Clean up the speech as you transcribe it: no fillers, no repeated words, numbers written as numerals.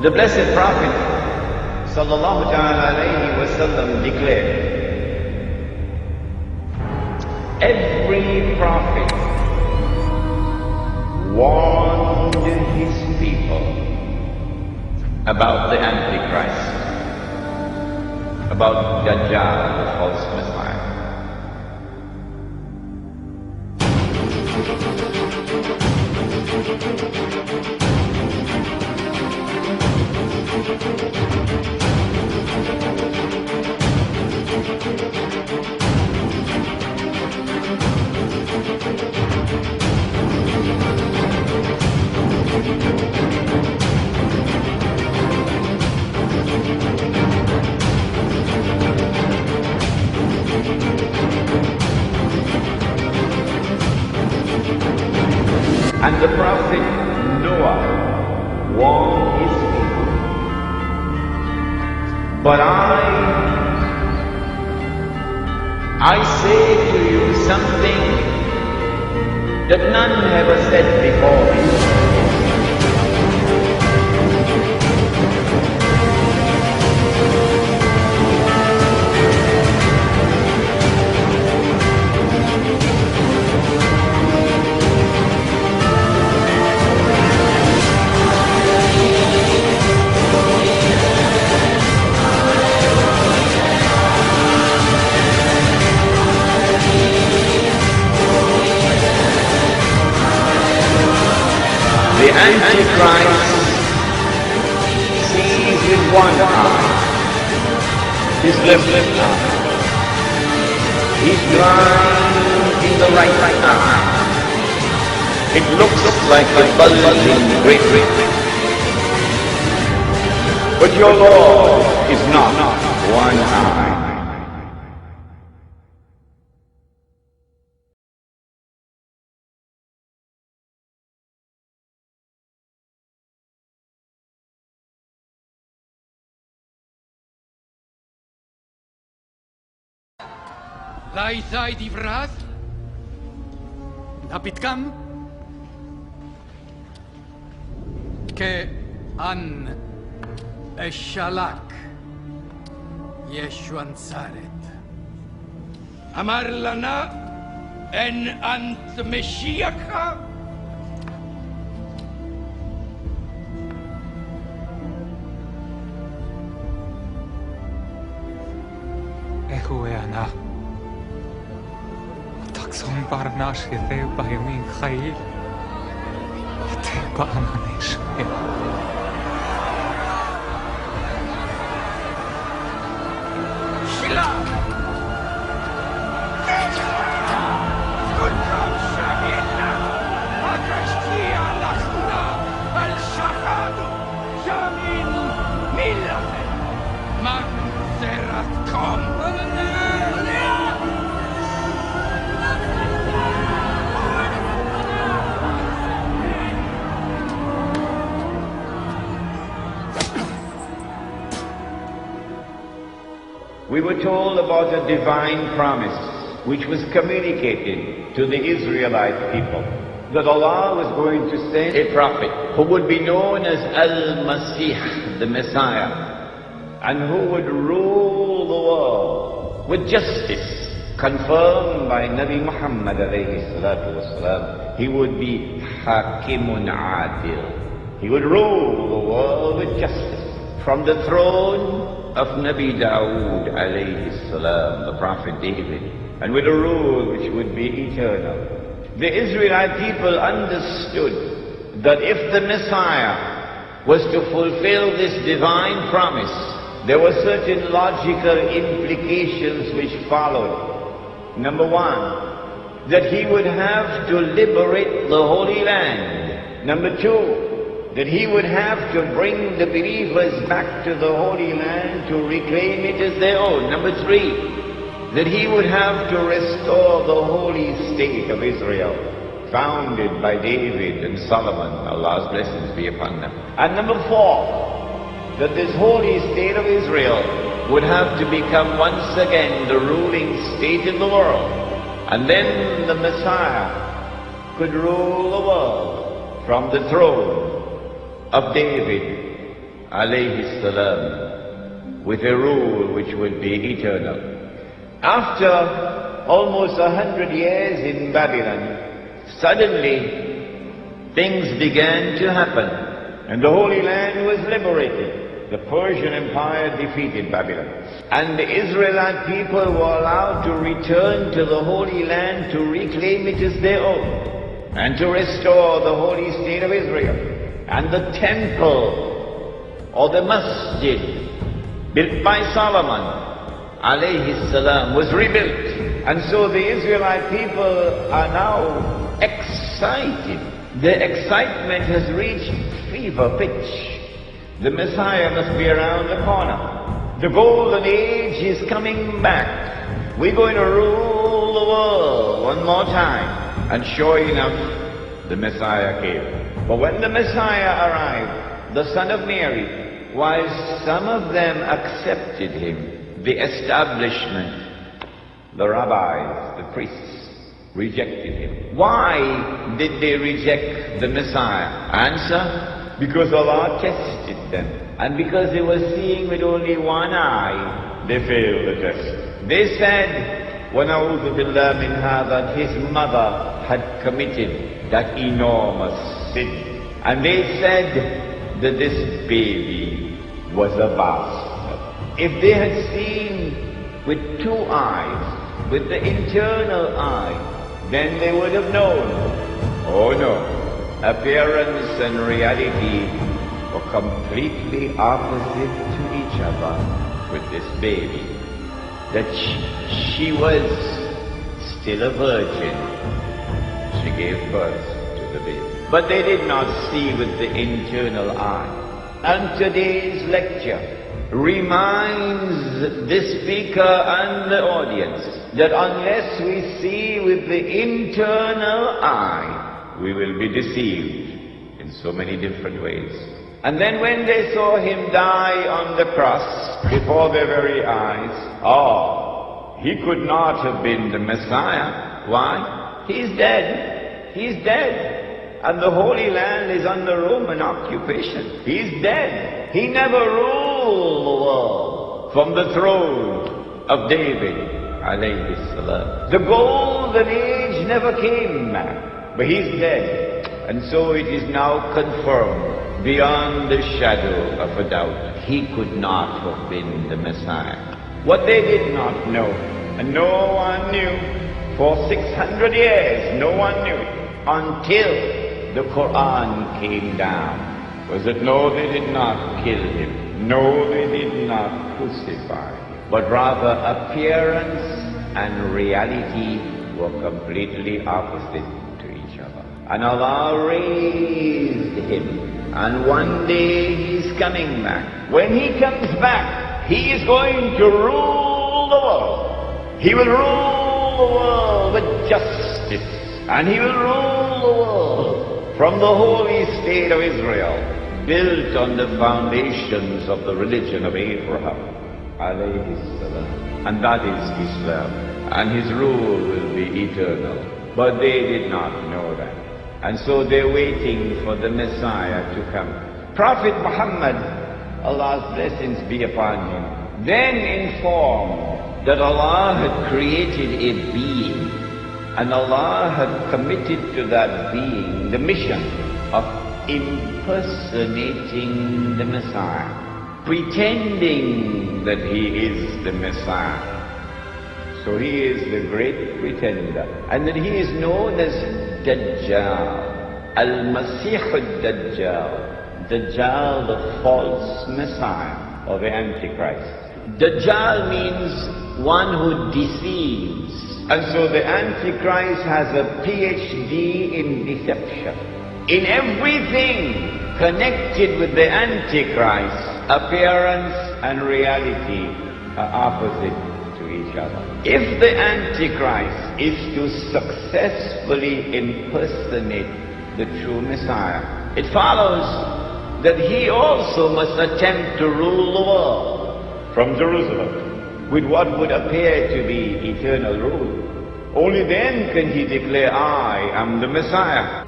The Blessed Prophet sallallahu alayhi wasallam declared, every prophet warned his people about the Antichrist, about Dajjal, the false Messiah. And the Prophet Noah warned his people. But I say to you something that none ever said before me. The Antichrist sees with one eye, his left eye. He's blind in the right eye. It looks like a bulging great ring. But your Lord is not one eye. Laethau difradd? Napitgam? Ke an eshalak Yeshua Nazaret. Amar lana en ant Meshiach. Ehu ana. Takson barnash yetheu bayamin chayil. Te ba'ananesh. Shila! Kundam Shamila! Akashtia Lachna! Al-Shahadu! Shamin Milachem! Magzerat Kom! We were told about a divine promise which was communicated to the Israelite people, that Allah was going to send a prophet who would be known as Al-Masih, the Messiah, and who would rule the world with justice, confirmed by Nabi Muhammad alayhi salatu wasalam. He would be Hakimun Adil. He would rule the world with justice from the throne of Nabi Dawood alayhi salam, the Prophet David, and with a rule which would be eternal. The Israelite people understood that if the Messiah was to fulfill this divine promise, there were certain logical implications which followed. Number one, that he would have to liberate the Holy Land. Number two, that he would have to bring the believers back to the Holy Land to reclaim it as their own. Number three, that he would have to restore the holy state of Israel, founded by David and Solomon, Allah's blessings be upon them. And number four, that this holy state of Israel would have to become once again the ruling state in the world. And then the Messiah could rule the world from the throne of David alayhi salam, with a rule which would be eternal. After almost 100 years in Babylon, suddenly things began to happen, and the Holy Land was liberated. The Persian Empire defeated Babylon, and the Israelite people were allowed to return to the Holy Land to reclaim it as their own, and to restore the holy state of Israel. And the temple, or the masjid, built by Solomon, alayhi salam, was rebuilt. And so the Israelite people are now excited. The excitement has reached fever pitch. The Messiah must be around the corner. The golden age is coming back. We're going to rule the world one more time. And sure enough, the Messiah came. But when the Messiah arrived, the son of Mary, while some of them accepted him, the establishment, the rabbis, the priests, rejected him. Why did they reject the Messiah? Answer: because Allah tested them. And because they were seeing with only one eye, they failed the test. They said, وَنَعُوذُ بِاللَّهِ مِنْ هَذَا, his mother had committed that enormous sin. And they said that this baby was a bastard. If they had seen with two eyes, with the internal eye, then they would have known. Oh no, appearance and reality were completely opposite to each other with this baby. That she was still a virgin. She gave birth to the baby. But they did not see with the internal eye. And today's lecture reminds the speaker and the audience that unless we see with the internal eye, we will be deceived in so many different ways. And then when they saw him die on the cross before their very eyes, he could not have been the Messiah. Why? He's dead. He's dead. And the Holy Land is under Roman occupation. He's dead. He never ruled the world from the throne of David, alayhi salam. The golden age never came back, but he's dead. And so it is now confirmed beyond the shadow of a doubt. He could not have been the Messiah. What they did not know, and no one knew, for 600 years no one knew it, until the Quran came down, was that no, they did not kill him, no, they did not crucify him, but rather appearance and reality were completely opposite to each other. And Allah raised him. And one day he's coming back. When he comes back, he is going to rule the world. He will rule the world with justice. And he will rule the world from the holy state of Israel, built on the foundations of the religion of Abraham, alayhi salam. And that is Islam. And his rule will be eternal. But they did not know that. And so they're waiting for the Messiah to come. Prophet Muhammad, Allah's blessings be upon him, then informed that Allah had created a being, and Allah had committed to that being the mission of impersonating the Messiah, pretending that he is the Messiah. So he is the great pretender, and that he is known as Dajjal, Al-Masih al-Dajjal, Dajjal, the false Messiah, or the Antichrist. Dajjal means one who deceives. And so the Antichrist has a PhD in deception. In everything connected with the Antichrist, appearance and reality are opposite to each other. If the Antichrist is to successfully impersonate the true Messiah, it follows that he also must attempt to rule the world from Jerusalem with what would appear to be eternal rule. Only then can he declare, I am the Messiah.